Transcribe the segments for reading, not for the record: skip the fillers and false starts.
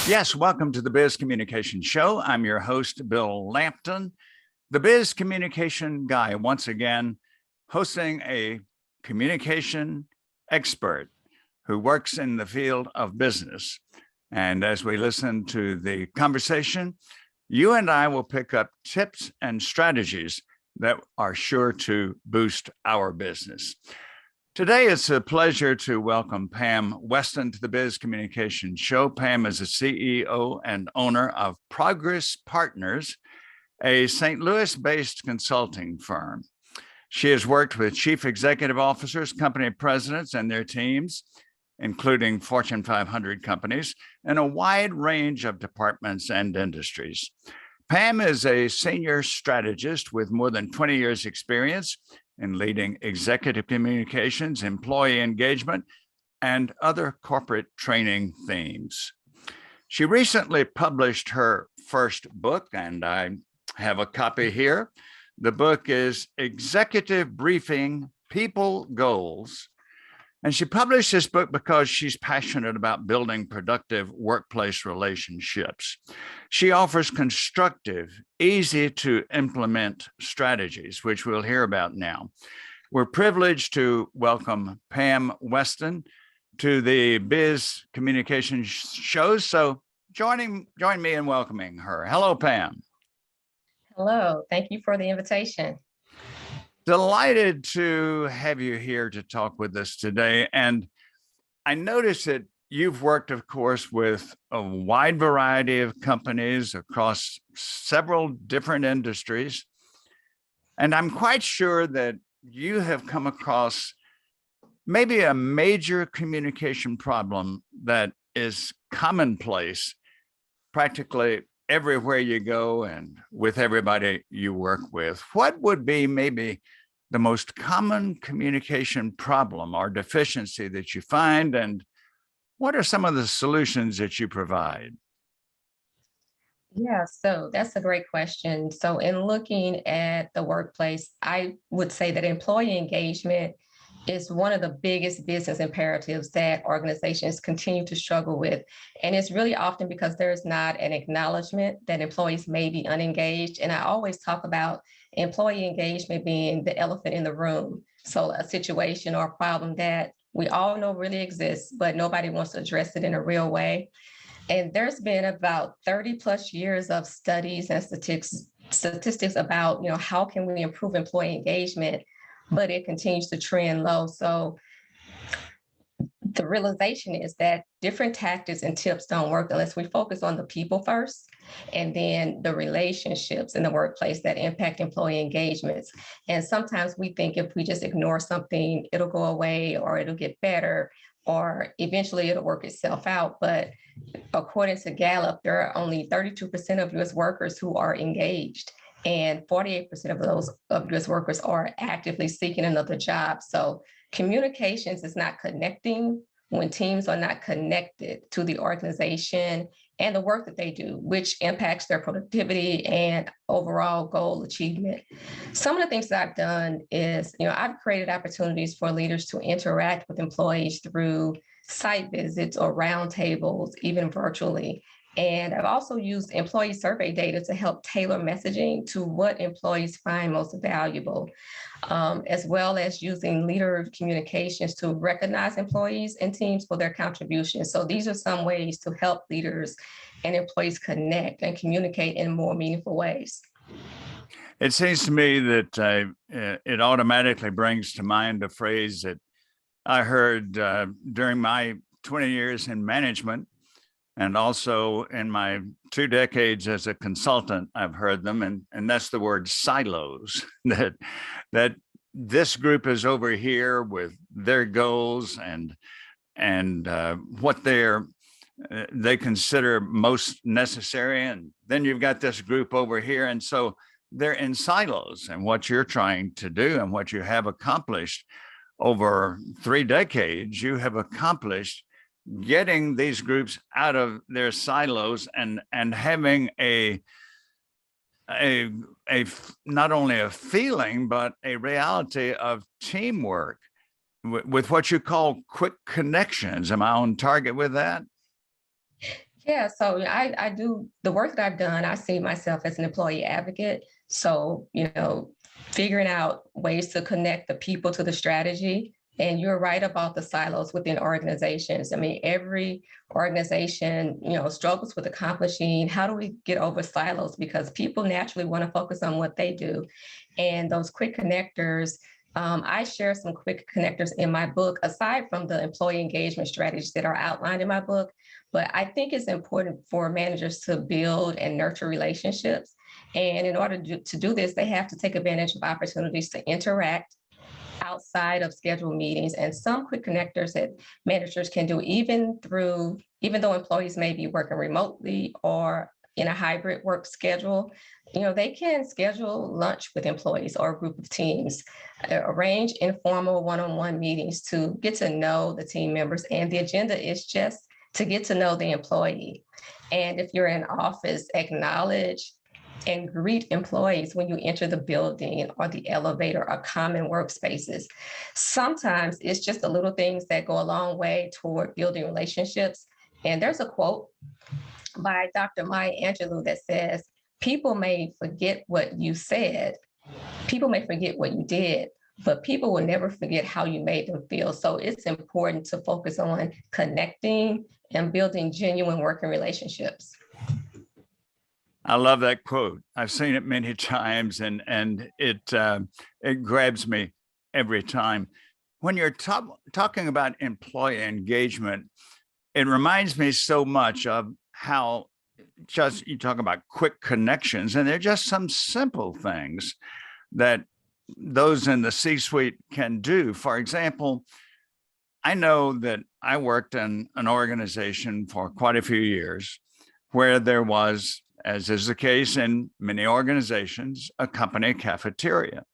Yes, welcome to the Biz Communication Show. I'm your host, Bill Lampton, the Biz Communication Guy, once again, hosting a communication expert who works in the field of business. And as we listen to the conversation, you and I will pick up tips and strategies that are sure to boost our business. Today, it's a pleasure to welcome Pam Weston to the Biz Communication Show. Pam is a CEO and owner of Progress Partners, a St. Louis-based consulting firm. She has worked with chief executive officers, company presidents, and their teams, including Fortune 500 companies, in a wide range of departments and industries. Pam is a senior strategist with more than 20 years' experience in leading executive communications, employee engagement, and other corporate training themes. She recently published her first book, and I have a copy here. The book is Executive Briefing People Goals. And she published this book because she's passionate about building productive workplace relationships. She offers constructive, easy to implement strategies, which we'll hear about now. We're privileged to welcome Pam Weston to the Biz Communication Show. So join me in welcoming her. Hello, Pam. Hello, thank you for the invitation. Delighted to have you here to talk with us today. And I noticed that you've worked, of course, with a wide variety of companies across several different industries. And I'm quite sure that you have come across maybe a major communication problem that is commonplace practically everywhere you go and with everybody you work with. What would be maybe the most common communication problem or deficiency that you find, and what are some of the solutions that you provide? Yeah, so that's a great question. So in looking at the workplace, I would say that employee engagement is one of the biggest business imperatives that organizations continue to struggle with. And it's really often because there's not an acknowledgement that employees may be unengaged. And I always talk about employee engagement being the elephant in the room. So a situation or a problem that we all know really exists, but nobody wants to address it in a real way. And there's been about 30 plus years of studies and statistics about, how can we improve employee engagement, but it continues to trend low. So the realization is that different tactics and tips don't work unless we focus on the people first, and then the relationships in the workplace that impact employee engagements. And sometimes we think if we just ignore something, it'll go away or it'll get better, or eventually it'll work itself out. But according to Gallup, there are only 32% of US workers who are engaged, and 48% of those of US workers are actively seeking another job. So communications is not connecting when teams are not connected to the organization and the work that they do, which impacts their productivity and overall goal achievement. Some of the things that I've done is, I've created opportunities for leaders to interact with employees through site visits or roundtables, even virtually. And I've also used employee survey data to help tailor messaging to what employees find most valuable, as well as using leader communications to recognize employees and teams for their contributions. So these are some ways to help leaders and employees connect and communicate in more meaningful ways. It seems to me that it automatically brings to mind a phrase that I heard during my 20 years in management, and also in my 2 decades as a consultant. I've heard them, and that's the word silos, that this group is over here with their goals and what they consider most necessary. And then you've got this group over here. And so they're in silos, and what you're trying to do and what you have accomplished over 3 decades, you have accomplished getting these groups out of their silos and having a not only a feeling, but a reality of teamwork with what you call quick connections. Am I on target with that? Yeah, so I do the work that I've done. I see myself as an employee advocate. So, figuring out ways to connect the people to the strategy. And you're right about the silos within organizations. I mean, every organization, struggles with accomplishing how do we get over silos because people naturally want to focus on what they do. And those quick connectors, I share some quick connectors in my book, aside from the employee engagement strategies that are outlined in my book. But I think it's important for managers to build and nurture relationships. And in order to do this, they have to take advantage of opportunities to interact outside of scheduled meetings and some quick connectors that managers can do even though employees may be working remotely or in a hybrid work schedule. They can schedule lunch with employees or a group of teams, arrange informal one-on-one meetings to get to know the team members. And the agenda is just to get to know the employee. And if you're in office, acknowledge and greet employees when you enter the building or the elevator or common workspaces. Sometimes it's just the little things that go a long way toward building relationships. And there's a quote by Dr. Maya Angelou that says, people may forget what you said, people may forget what you did, but people will never forget how you made them feel. So it's important to focus on connecting and building genuine working relationships. I love that quote. I've seen it many times, and it grabs me every time. When you're talking about employee engagement, it reminds me so much of how just you talk about quick connections, and they're just some simple things that those in the C-suite can do. For example, I know that I worked in an organization for quite a few years where there was, as is the case in many organizations, a company cafeteria.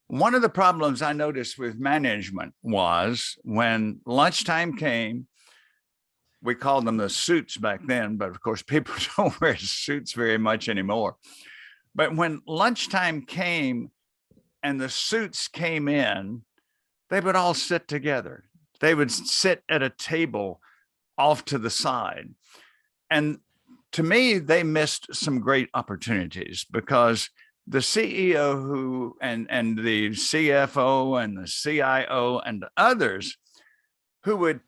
One of the problems I noticed with management was when lunchtime came, we called them the suits back then, but of course people don't wear suits very much anymore. But when lunchtime came and the suits came in, they would all sit together. They would sit at a table off to the side. And to me, they missed some great opportunities because the CEO and the CFO and the CIO and others who would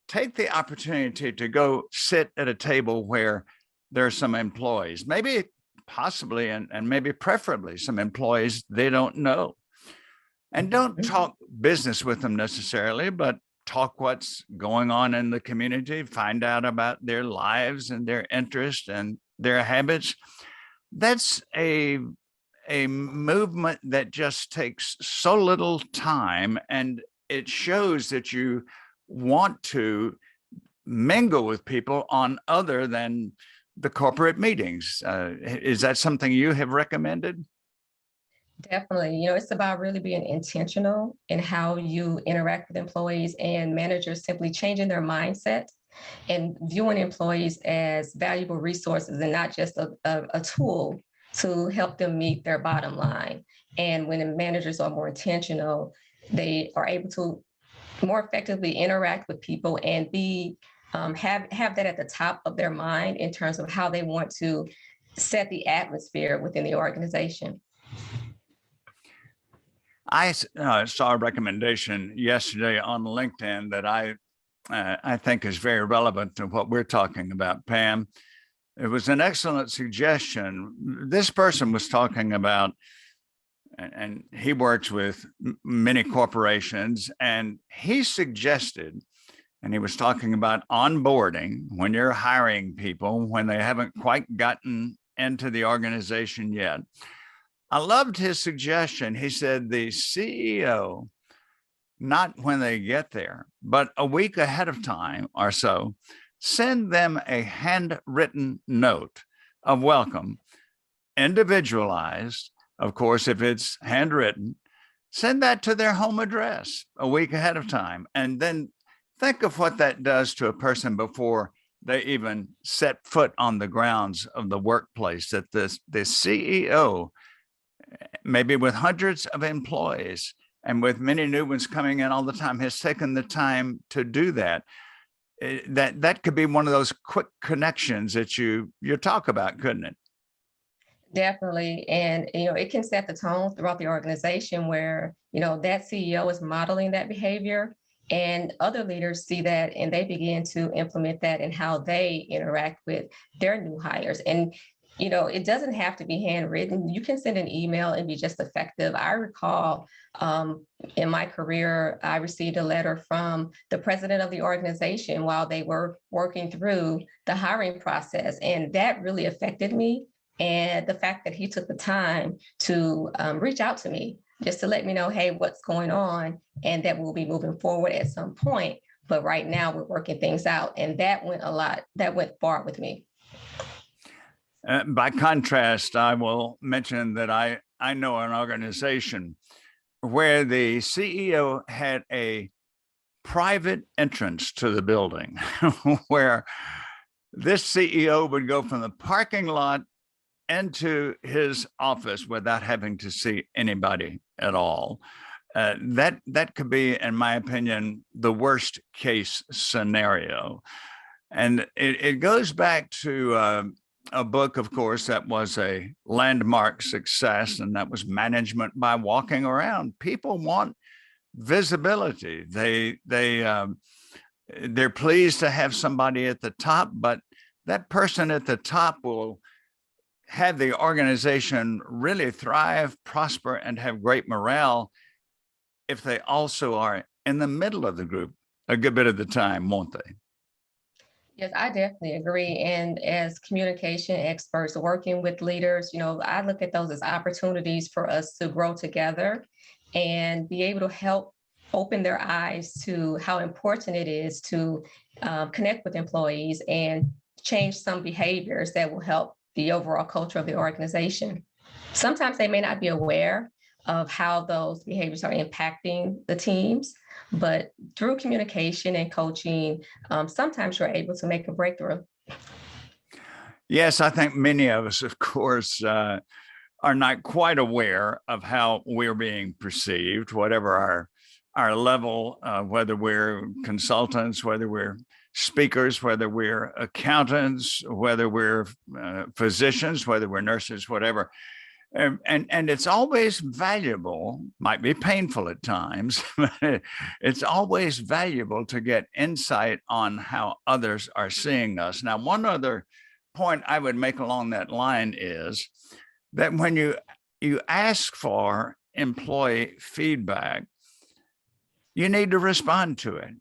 take the opportunity to go sit at a table where there are some employees, maybe possibly and maybe preferably some employees they don't know. And don't talk business with them necessarily, but talk what's going on in the community, find out about their lives and their interests and their habits. That's a movement that just takes so little time, and it shows that you want to mingle with people on other than the corporate meetings. Is that something you have recommended? Definitely. It's about really being intentional in how you interact with employees, and managers simply changing their mindset and viewing employees as valuable resources and not just a tool to help them meet their bottom line. And when the managers are more intentional, they are able to more effectively interact with people and have that at the top of their mind in terms of how they want to set the atmosphere within the organization. I saw a recommendation yesterday on LinkedIn that I think is very relevant to what we're talking about, Pam. It was an excellent suggestion. This person was talking about, and he works with many corporations, and he suggested, and he was talking about onboarding when you're hiring people when they haven't quite gotten into the organization yet. I loved his suggestion. He said the CEO, not when they get there, but a week ahead of time or so, send them a handwritten note of welcome, individualized. Of course, if it's handwritten, send that to their home address a week ahead of time. And then think of what that does to a person before they even set foot on the grounds of the workplace, that the CEO, maybe with hundreds of employees and with many new ones coming in all the time, has taken the time to do that. that could be one of those quick connections that you talk about, couldn't it? Definitely. And, it can set the tone throughout the organization where, that CEO is modeling that behavior and other leaders see that and they begin to implement that in how they interact with their new hires. And, it doesn't have to be handwritten. You can send an email and be just effective. I recall in my career, I received a letter from the president of the organization while they were working through the hiring process. And that really affected me. And the fact that he took the time to reach out to me just to let me know, hey, what's going on, and that we'll be moving forward at some point. But right now we're working things out. And that went far with me. By contrast, I will mention that I know an organization where the CEO had a private entrance to the building where this CEO would go from the parking lot into his office without having to see anybody at all. That could be, in my opinion, the worst case scenario. And it goes back to a book, of course, that was a landmark success, and that was Management by Walking Around. People want visibility. They're pleased to have somebody at the top, but that person at the top will have the organization really thrive, prosper, and have great morale if they also are in the middle of the group a good bit of the time, won't they? Yes, I definitely agree. And as communication experts working with leaders, I look at those as opportunities for us to grow together and be able to help open their eyes to how important it is to connect with employees and change some behaviors that will help the overall culture of the organization. Sometimes they may not be aware of how those behaviors are impacting the teams, but through communication and coaching, sometimes you're able to make a breakthrough. Yes, I think many of us, of course, are not quite aware of how we're being perceived, whatever our level, whether we're consultants, whether we're speakers, whether we're accountants, whether we're physicians, whether we're nurses, whatever. And it's always valuable, might be painful at times, but it's always valuable to get insight on how others are seeing us. Now, one other point I would make along that line is that when you ask for employee feedback, you need to respond to it.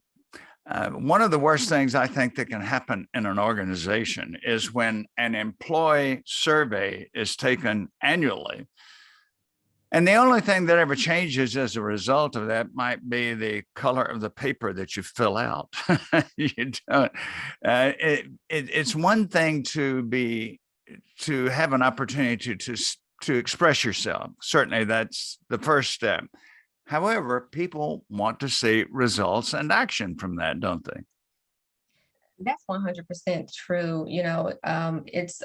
One of the worst things I think that can happen in an organization is when an employee survey is taken annually. And the only thing that ever changes as a result of that might be the color of the paper that you fill out. You don't. It's one thing to have an opportunity to express yourself. Certainly, that's the first step. However, people want to see results and action from that, don't they? That's 100% true. It's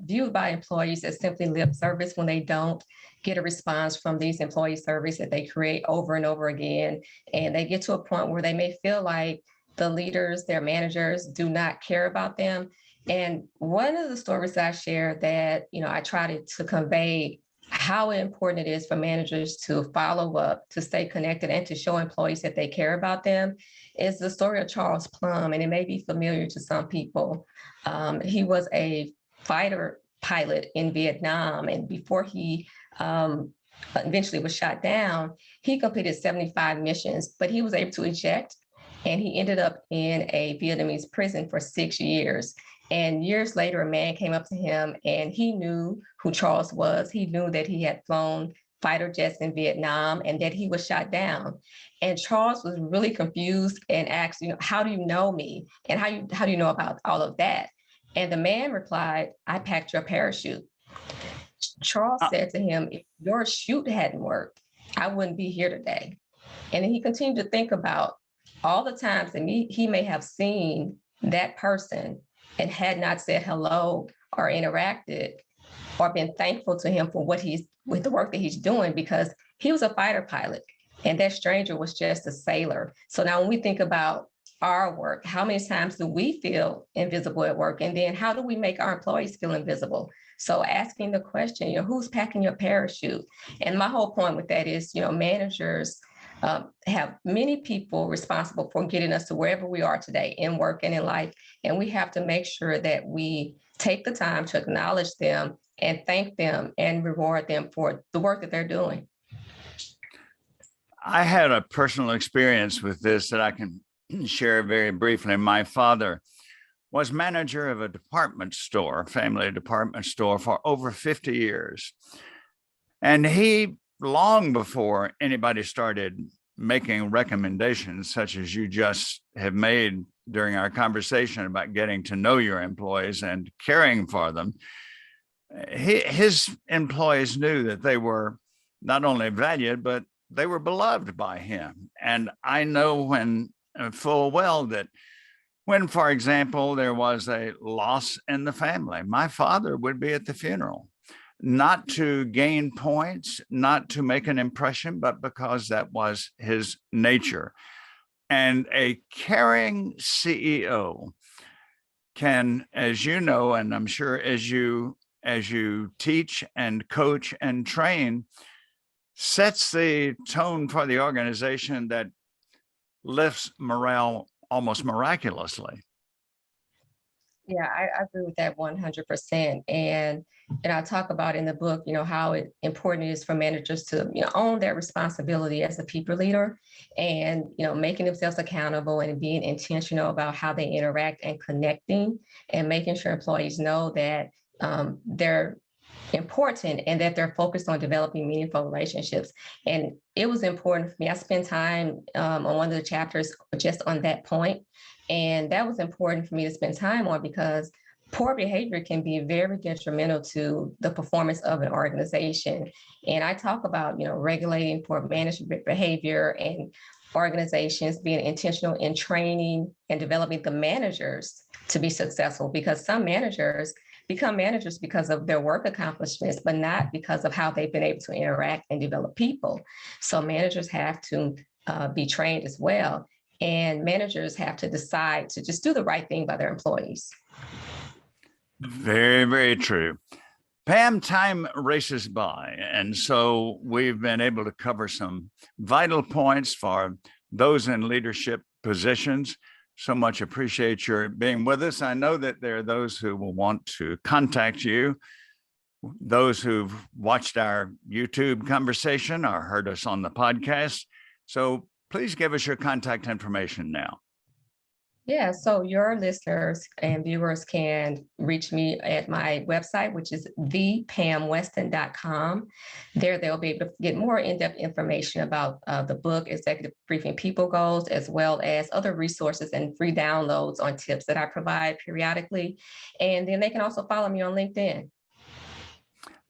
viewed by employees as simply lip service when they don't get a response from these employee surveys that they create over and over again. And they get to a point where they may feel like the leaders, their managers, do not care about them. And one of the stories I share that, I try to convey how important it is for managers to follow up, to stay connected, and to show employees that they care about them is the story of Charles Plum, and it may be familiar to some people. He was a fighter pilot in Vietnam, and before he eventually was shot down, he completed 75 missions, but he was able to eject, and he ended up in a Vietnamese prison for 6 years. And years later, a man came up to him and he knew who Charles was. He knew that he had flown fighter jets in Vietnam and that he was shot down. And Charles was really confused and asked, how do you know me? And how do you know about all of that? And the man replied, I packed your parachute. Charles said to him, if your chute hadn't worked, I wouldn't be here today. And then he continued to think about all the times that he may have seen that person and had not said hello or interacted or been thankful to him for with the work that he's doing, because he was a fighter pilot and that stranger was just a sailor. So now when we think about our work? How many times do we feel invisible at work? And then how do we make our employees feel invisible? So asking the question, who's packing your parachute? And my whole point with that is, managers have many people responsible for getting us to wherever we are today in work and in life. And we have to make sure that we take the time to acknowledge them and thank them and reward them for the work that they're doing. I had a personal experience with this that I can share very briefly. My father was manager of a department store, family department store, for over 50 years. And he, long before anybody started making recommendations such as you just have made during our conversation about getting to know your employees and caring for them, his employees knew that they were not only valued, but they were beloved by him. And I know full well that when, for example, there was a loss in the family, my father would be at the funeral, not to gain points, not to make an impression, but because that was his nature. And a caring CEO can, as you know, and I'm sure as you teach and coach and train, sets the tone for the organization that lifts morale almost miraculously. Yeah, I agree with that 100%. And I talk about in the book, how important it is for managers to, own their responsibility as a people leader and, making themselves accountable and being intentional about how they interact and connecting and making sure employees know that they're important and that they're focused on developing meaningful relationships. And it was important for me. I spent time on one of the chapters just on that point. And that was important for me to spend time on because poor behavior can be very detrimental to the performance of an organization. And I talk about, regulating poor management behavior and organizations being intentional in training and developing the managers to be successful, because some managers become managers because of their work accomplishments, but not because of how they've been able to interact and develop people. So managers have to be trained as well. And managers have to decide to just do the right thing by their employees. Very, very true. Pam, time races by. And so we've been able to cover some vital points for those in leadership positions. So much appreciate your being with us. I know that there are those who will want to contact you, those who've watched our YouTube conversation or heard us on the podcast. So please give us your contact information now. Yeah, so your listeners and viewers can reach me at my website, which is thepamweston.com. There, they'll be able to get more in-depth information about the book, Executive Briefing People Goals, as well as other resources and free downloads on tips that I provide periodically. And then they can also follow me on LinkedIn.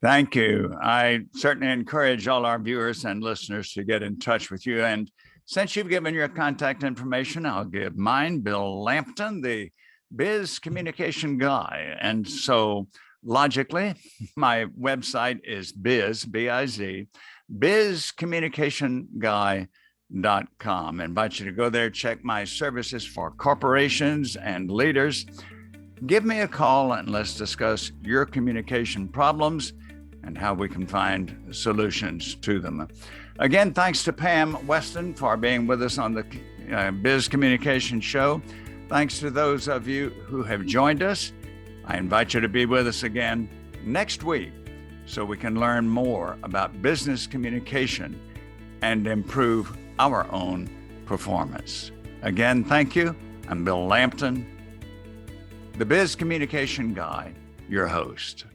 Thank you. I certainly encourage all our viewers and listeners to get in touch with you. And since you've given your contact information, I'll give mine, Bill Lampton, the Biz Communication Guy. And so logically, my website is B-I-Z, bizcommunicationguy.com. I invite you to go there, check my services for corporations and leaders. Give me a call and let's discuss your communication problems and how we can find solutions to them. Again, thanks to Pam Weston for being with us on the Biz Communication Show. Thanks to those of you who have joined us. I invite you to be with us again next week so we can learn more about business communication and improve our own performance. Again, thank you. I'm Bill Lampton, the Biz Communication Guy, your host.